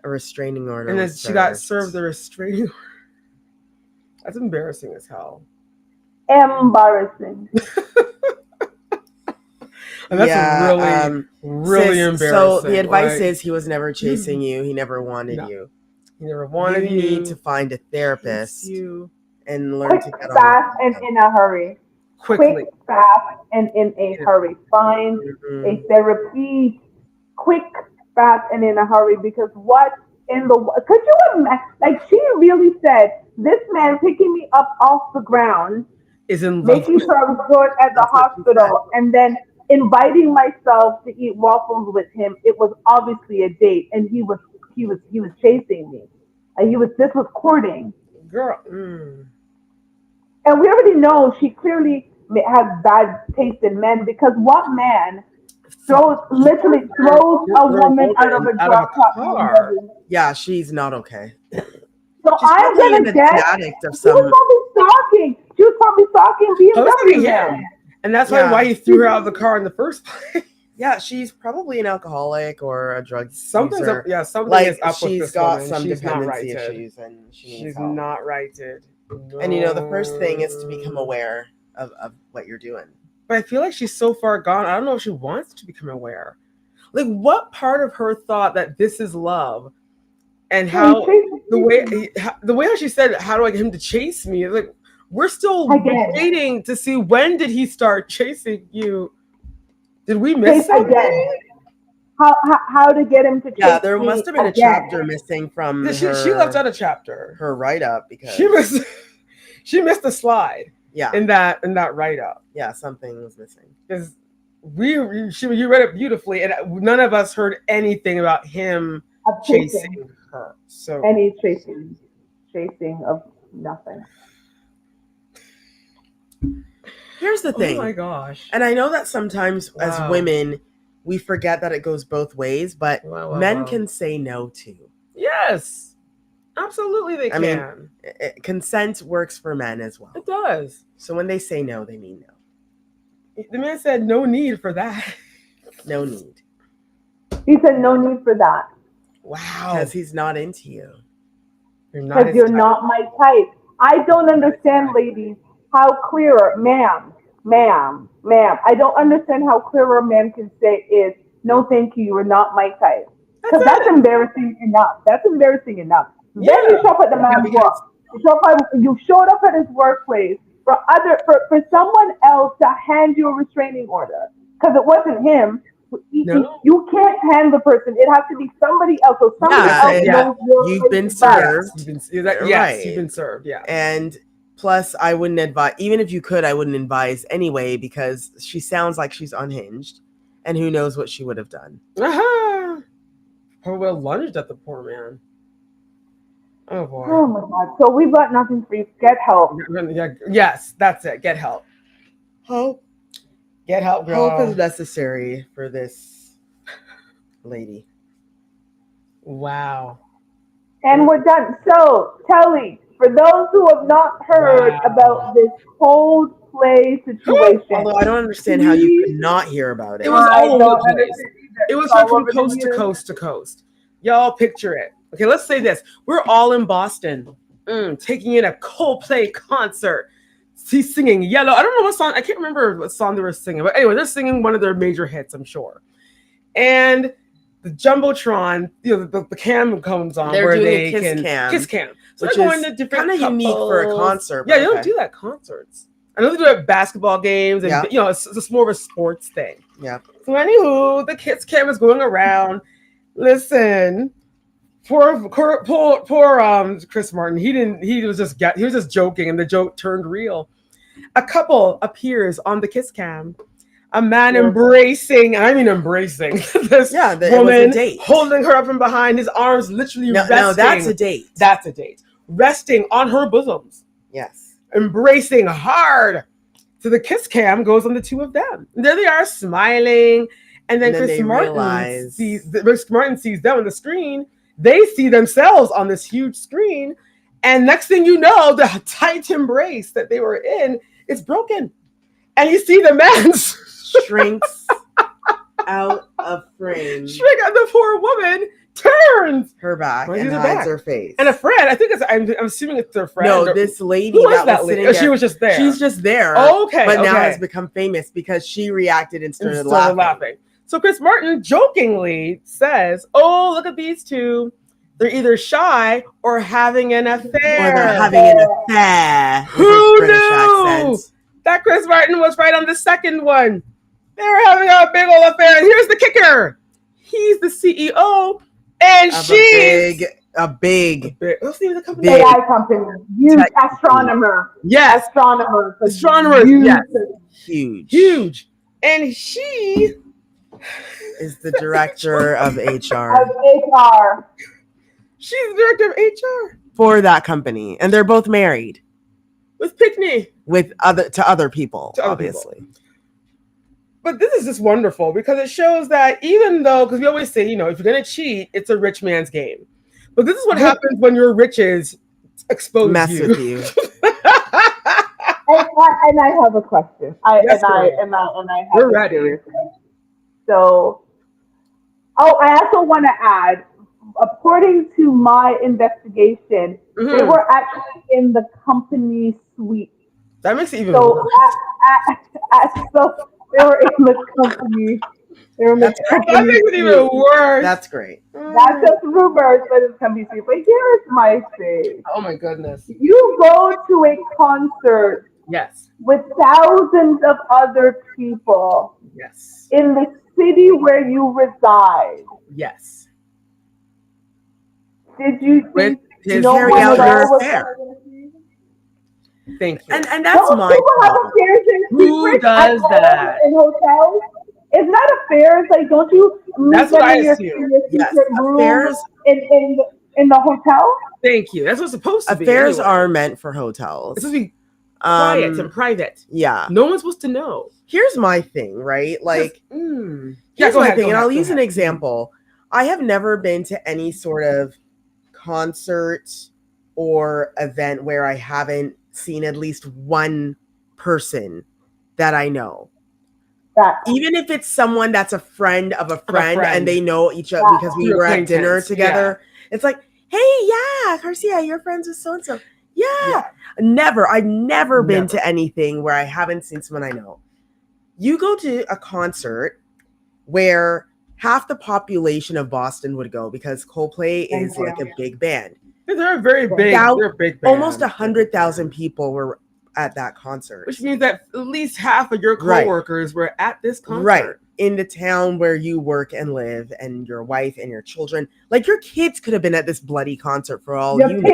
A restraining order. And then she got served the restraining order. That's embarrassing as hell. Embarrassing. And that's really embarrassing. So the advice is he was never chasing you. He never wanted you. He never wanted you. You need to find a therapist and learn Quick, to get fast, and in a hurry. Quickly. Quick, fast, and in a hurry. Find a therapy. Quick, fast, and in a hurry. Because what in the could you imagine? Like she really said, this man picking me up off the ground is in making sure I was good at the hospital, and then inviting myself to eat waffles with him. It was obviously a date, and he was he was chasing me. This was courting. Girl. And we already know she clearly has bad taste in men because what man literally throws a woman out of a drop top? car. Yeah, she's not okay. So She's I'm probably gonna an guess addict of she was some. probably stalking. She was probably stalking Posting BMW him. man. And that's Yeah. why he threw her out of the car in the first place. Yeah, she's probably an alcoholic or a drug Something's user. up. Yeah, something Like is up with she's this got woman. some She's not dependency righted. issues, and she needs She's help. not righted. No. And the first thing is to become aware of what you're doing. But I feel like she's so far gone. I don't know if she wants to become aware. Like, what part of her thought that this is love, and how the way how she said, "How do I get him to chase me?" It's like we're still waiting to see when did he start chasing you. Did we miss something? How to get him to chase Yeah, there must have been a again. chapter missing from She left out a chapter. her write up because she missed the slide. Yeah, in that write up. Yeah, something was missing because you read it beautifully, and none of us heard anything about him chasing her. So any chasing of nothing. Here's the thing. Oh my gosh! And I know that sometimes as women we forget that it goes both ways, but men can say no too. Yes, absolutely they can. I mean, consent works for men as well. It does. So when they say no, they mean no. The man said no need for that. No need. He said no need for that. Wow. Because he's not into you. Because you're not my type. I don't understand, ladies, how clearer, ma'am. I don't understand how clearer a man can say is, no, thank you, you are not my type. Because that's embarrassing enough. That's embarrassing enough. Yeah. Then you show up at the man's work. You showed up at his workplace for someone else to hand you a restraining order. Because it wasn't him. No. You can't hand the person. It has to be somebody else. So somebody else knows you've been served. Yes, you've been served. Yeah. And plus, I wouldn't advise, even if you could, I wouldn't advise anyway, because she sounds like she's unhinged. And who knows what she would have done. Probably lunged at the poor man. Oh boy. Oh my God. So we've got nothing for you. Get help. Yes, that's it. Get help. Hope. Get help, girl. Hope is necessary for this lady. Wow. And we're done. So, Kelly, for those who have not heard about this Coldplay situation. Although I don't understand how you could not hear about it. It was all over the place. It was from coast to coast to coast. Y'all picture it. Okay, let's say this. We're all in Boston, taking in a Coldplay concert. He's singing Yellow. I don't know what song. I can't remember what song they were singing. But anyway, they're singing one of their major hits, I'm sure. And the Jumbotron, the cam comes on they're where doing they a kiss can cam. kiss cam. So which they're going is to different kind of unique for a concert. Yeah, you don't do that at concerts. I know they do it at basketball games, and it's more of a sports thing. Yeah. So anywho, the kiss cam is going around. Listen, poor Chris Martin. He was just joking, and the joke turned real. A couple appears on the kiss cam. A man embracing this woman, holding her up from behind, his arms literally resting. No, that's a date. That's a date. Resting on her bosoms. Yes. Embracing hard. So the kiss cam goes on the two of them. And there they are smiling. And then Chris Martin sees them on the screen. They see themselves on this huge screen. And next thing you know, the tight embrace that they were in is broken. And you see the man shrinks out of frame. The poor woman turns her back and hides her face. And a friend, I'm assuming it's their friend. No, this lady that lady? She was just there. She's just there. Okay. But now has become famous because she reacted and started laughing. So Chris Martin jokingly says, "Oh, look at these two. They're either shy or having an affair." Or they're having an affair. Who knew that Chris Martin was right on the second one? They were having a big old affair. And here's the kicker. He's the CEO and she's a big what's the name of the company? AI company. Huge astronomer. Yes. Astronomers. Yes. Huge. And she is the director of HR. She's the director of HR for that company, and they're both married with Pickney. with other people, To other obviously. people. But this is just wonderful because it shows that even though, because we always say, if you're going to cheat, it's a rich man's game. But this is what happens when your riches expose Mess you. with you. And I have a question. I have We're a ready. serious question. So, I also want to add, according to my investigation, they were actually in the company suite. That makes it even So, worse. so they were in the company. They were in the That company makes it even suite. worse. That's great. That's just rumors, but it's company suite. But here's my thing: Oh my goodness. you go to a concert Yes. with thousands of other people Yes. in the city where you reside. Yes. Did you With think his no carry one out at your all was affair. Thank you. And that's Don't my people have problem. affairs in Who secret does at that? home in hotels? It's not affairs. Like, don't you meet That's what them I in your assume. Yes, secret room affairs in the hotel? Thank you. That's what's supposed to be. affairs Anyway. are meant for hotels. It's supposed to be quiet and private. Yeah. No one's supposed to know. Here's my thing, right? Like, Yeah, here's my thing, and I'll use an example. I have never been to any sort of concert or event where I haven't seen at least one person that I know. Even if it's someone that's a friend of a friend, and they know each other because we were at dinner together. It's like, hey, yeah, Garcia, you're friends with so-and-so. Yeah. I've never been to anything where I haven't seen someone I know. You go to a concert where half the population of Boston would go because Coldplay is like a big band. They're very big. They're a big band. Almost 100,000 people were at that concert. Which means that at least half of your coworkers were at this concert. Right. In the town where you work and live, and your wife and your children. Like, your kids could have been at this bloody concert for all you know.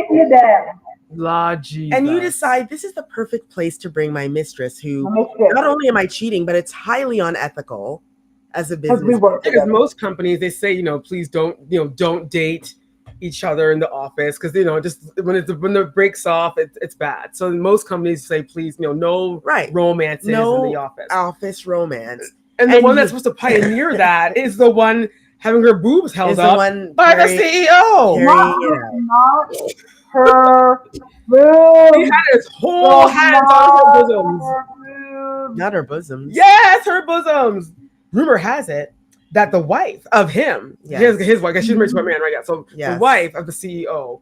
And you decide this is the perfect place to bring my mistress, who not only am I cheating, but it's highly unethical as a business. Because most companies, they say, please don't date each other in the office, because just when it breaks off, it's bad. So most companies say, please, no romances in the office romance. And the one that's supposed to pioneer that is the one having her boobs held up by the CEO. Not her boobs. He had his whole hands on her bosoms. Not her bosoms. Yes, her bosoms. Rumor has it that the wife of him, his wife, she's married to a man, right? Yeah. So the wife of the CEO,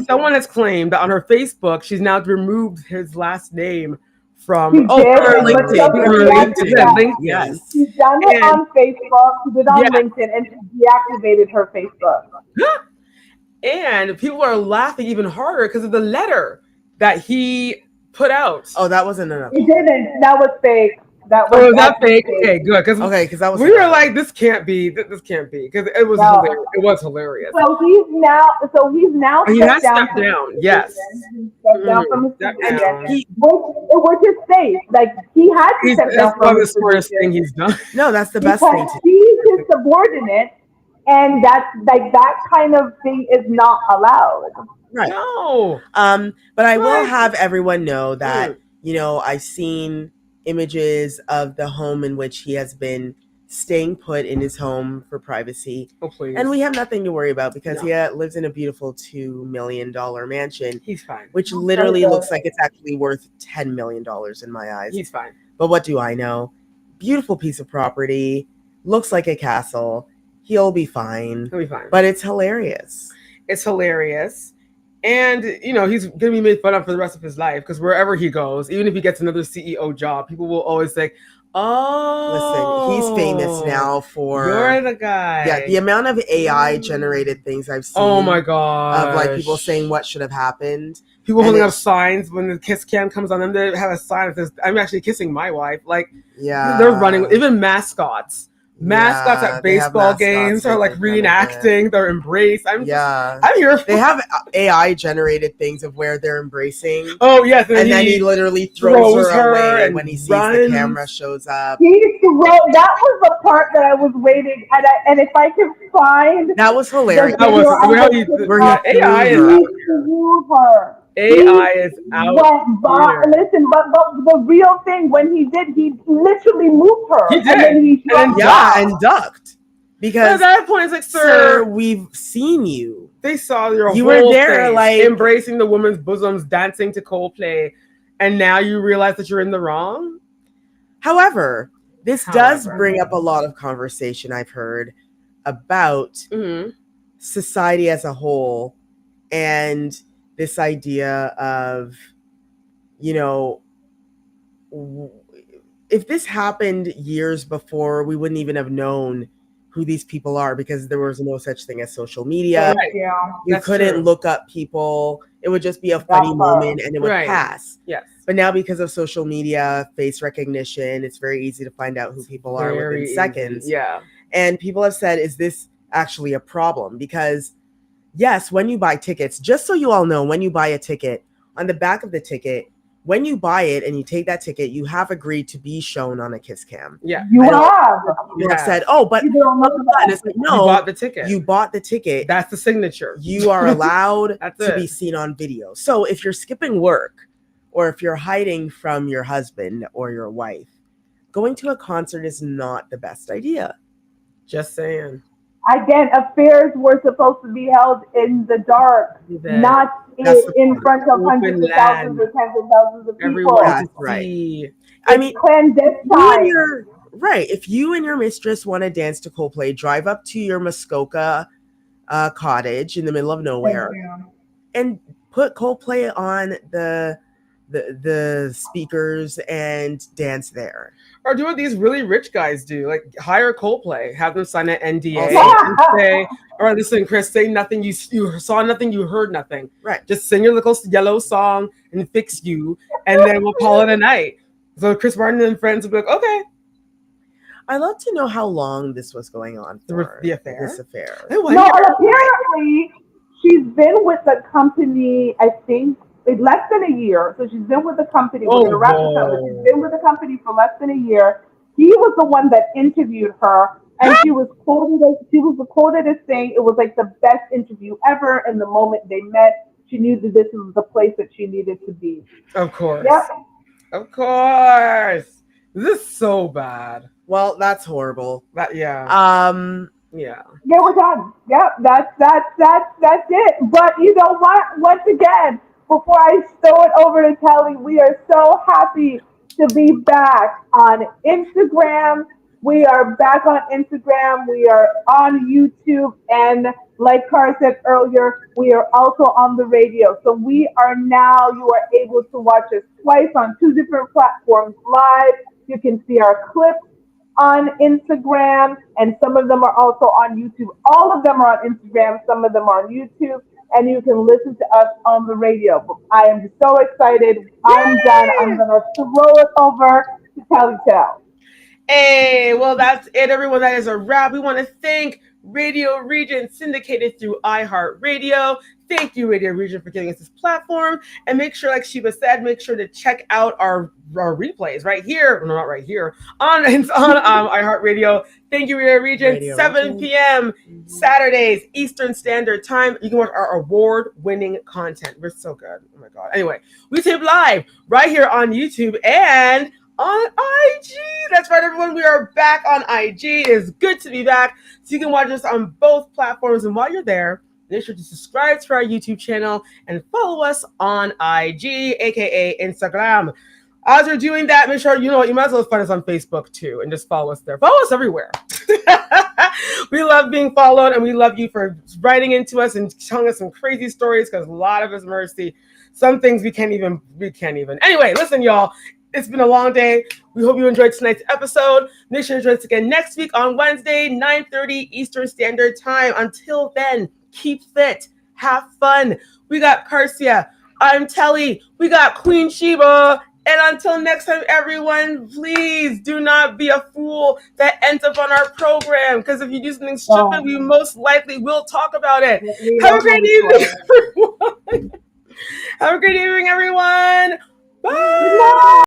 someone has claimed that on her Facebook, she's now removed his last name from LinkedIn. Yes. She's done it on Facebook, she did on LinkedIn, and she deactivated her Facebook. And people are laughing even harder because of the letter that he put out. Oh, that wasn't enough. He didn't. That was fake. That fake? Okay, good. Because that was. We were like, this can't be. This can't be, because it was hilarious. It was hilarious. So he's now. He has stepped down. Yes. He stepped down from his position, which is safe. Like, he had to step down from his position. That's the worst thing he's done. No, that's the best thing. He's his subordinate, and that's like that kind of thing is not allowed. Right. No. But I will have everyone know that I've seen images of the home in which he has been staying put in his home for privacy. Oh, please. And we have nothing to worry about because he lives in a beautiful $2 million mansion. He's fine. Which literally looks like it's actually worth $10 million in my eyes. He's fine. But what do I know? Beautiful piece of property. Looks like a castle. He'll be fine. He'll be fine. But it's hilarious. It's hilarious. And, he's going to be made fun of for the rest of his life, because wherever he goes, even if he gets another CEO job, people will always say, listen, he's famous now for... You're the guy. Yeah, the amount of AI generated things I've seen. Oh my God. Of like people saying what should have happened. People holding up signs when the kiss cam comes on them. They have a sign that says, I'm actually kissing my wife. Like, they're running. Even mascots mascots Yeah, at they have baseball mascots games are that like give benefit. reenacting their embrace. I'm here. They have AI generated things of where they're embracing. Oh yes, and then he literally throws her away and when he sees runs. the camera shows up. That was the part that I was waiting, and if I can find That was hilarious. That was where he AI is threw out threw her. AI is out here. Listen, but the real thing, when he did, he literally moved her. He did. And then he and ducked. Because at that point, it's like, sir, we've seen you. They saw your you whole were there, thing, like embracing the woman's bosoms, dancing to Coldplay, and now you realize that you're in the wrong. However, this does bring up a lot of conversation I've heard about society as a whole, and this idea of, you know, if this happened years before, we wouldn't even have known who these people are because there was no such thing as social media. You couldn't look up people. It would just be a funny moment and it would pass. Yes. But now because of social media, face recognition, it's very easy to find out who people are within seconds. Yeah. And people have said, is this actually a problem? Because yes, when you buy tickets, just so you all know, when you buy a ticket, on the back of the ticket, when you buy it and you take that ticket, you have agreed to be shown on a kiss cam. Yeah. You have. People have said, oh, but it's like, no, you bought the ticket. You bought the ticket. That's the signature. You are allowed to be seen on video. So if you're skipping work or if you're hiding from your husband or your wife, going to a concert is not the best idea. Just saying. Again, affairs were supposed to be held in the dark, not in front of hundreds of thousands or tens of thousands of people. That's right. I mean, clandestine. Right. If you and your mistress want to dance to Coldplay, drive up to your Muskoka cottage in the middle of nowhere and put Coldplay on the speakers and dance there. Or do what these really rich guys do, like hire Coldplay, have them sign an NDA and say, all right, listen, Chris, say nothing, you saw nothing, you heard nothing. Right. Just sing your little yellow song and fix you, and then we'll call it a night. So Chris Martin and friends will be like, okay. I'd love to know how long this was going on for. The affair? This affair. No, apparently she's been with the company, I think, less than a year. So she's been with the company. We're gonna wrap this up. But she's been with the company for less than a year. He was the one that interviewed her, and she was quoted as saying it was like the best interview ever. And the moment they met, she knew that this was the place that she needed to be. Of course. Yep. Of course. This is so bad. Well, that's horrible. Yeah. Yeah, we're done. Yep, that's it. But you know what? Once again, before I throw it over to Kelly, we are so happy to be back on Instagram. We are back on Instagram. We are on YouTube. And like Cara said earlier, we are also on the radio. So you are able to watch us twice on two different platforms live. You can see our clips on Instagram, and some of them are also on YouTube. All of them are on Instagram. Some of them are on YouTube. And you can listen to us on the radio. I am so excited. I'm done. I'm going to throw it over to Kelly Tell. Hey, well, that's it, everyone. That is a wrap. We want to thank Radio Region, syndicated through iHeartRadio. Thank you, Radio Region, for giving us this platform. And make sure, like Sheba said, make sure to check out our replays right here. No, not right here. On iHeartRadio. Thank you, Radio Region. 7 p.m. Saturdays, Eastern Standard Time. You can watch our award-winning content. We're so good. Oh, my God. Anyway, we tape live right here on YouTube and on IG. That's right, everyone. We are back on IG. It is good to be back. So you can watch us on both platforms. And while you're there, make sure to subscribe to our YouTube channel and follow us on IG, aka Instagram. As you're doing that, make sure you might as well find us on Facebook too and just follow us there. Follow us everywhere. We love being followed, and we love you for writing into us and telling us some crazy stories, because a lot of us, Mercy, some things we can't even. Anyway, listen, y'all. It's been a long day. We hope you enjoyed tonight's episode. Make sure to join us again next week on Wednesday, 9:30 Eastern Standard Time. Until then, keep fit, have fun. We got Karsia, I'm Telly, we got Queen Sheba, And until next time, everyone, please do not be a fool that ends up on our program. Because if you do something stupid, we most likely will talk about it. Have a great evening, everyone. Have a great evening, everyone. Bye.